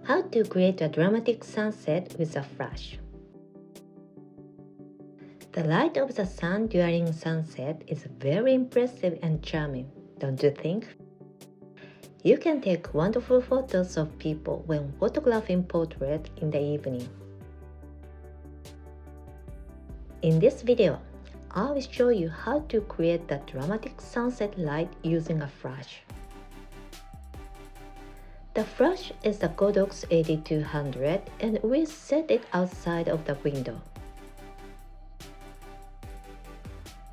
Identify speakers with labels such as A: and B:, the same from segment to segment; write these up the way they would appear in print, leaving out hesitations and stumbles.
A: How to create a dramatic sunset with a flash. The light of the sun during sunset is very impressive and charming, don't you think? You can take wonderful photos of people when photographing portraits in the evening. In this video, I will show you how to create the dramatic sunset light using a flash. The flash is the Godox 8200 and we set it outside of the window.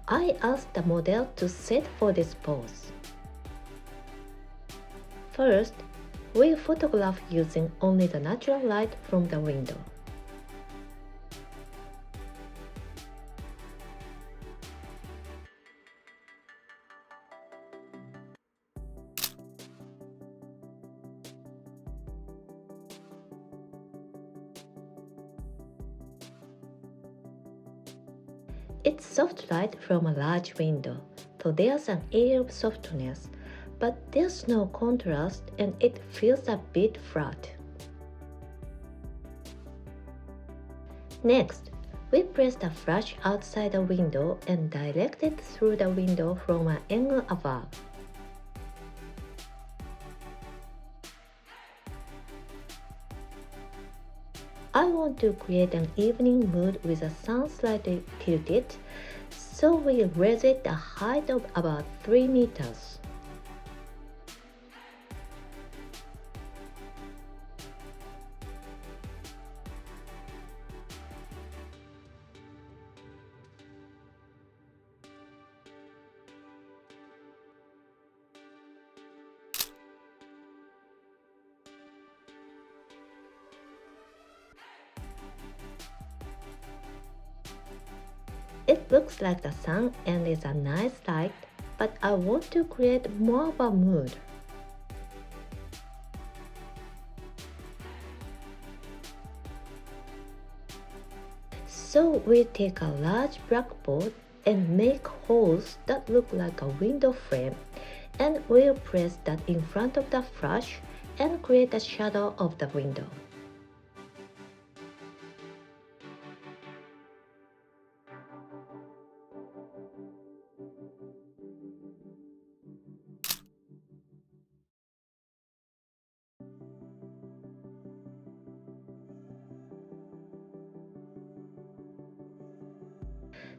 A: I asked the model to set for this pose. First, we photograph using only the natural light from the window. It's soft light from a large window, so there's an air of softness, but there's no contrast and it feels a bit flat. Next, we place the flash outside the window and direct it through the window from an angle above. I want to create an evening mood with the sun slightly tilted, so we raise it a height of about 3 meters. It looks like the sun and is a nice light, but I want to create more of a mood. So we take a large blackboard and make holes that look like a window frame, and we'll place that in front of the flash and create a shadow of the window.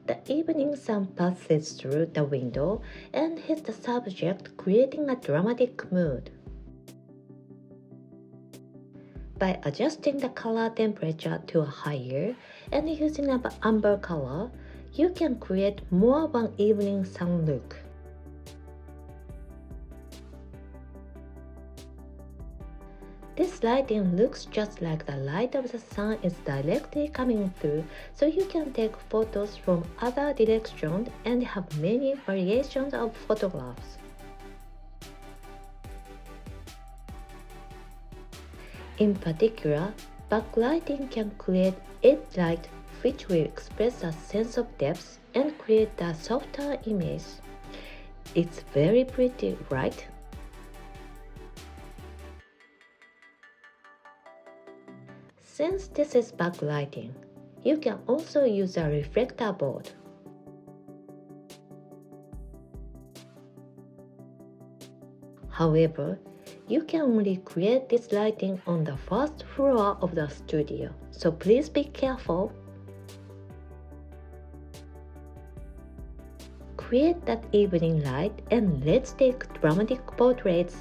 A: The evening sun passes through the window and hits the subject, creating a dramatic mood. By adjusting the color temperature to a higher and using an amber color, you can create more of an evening sun look. This lighting looks just like the light of the sun is directly coming through, so you can take photos from other directions and have many variations of photographs. In particular, backlighting can create edge light, which will express a sense of depth and create a softer image. It's very pretty, right? Since this is backlighting, you can also use a reflector board. However, you can only create this lighting on the first floor of the studio, so please be careful. Create that evening light and let's take dramatic portraits.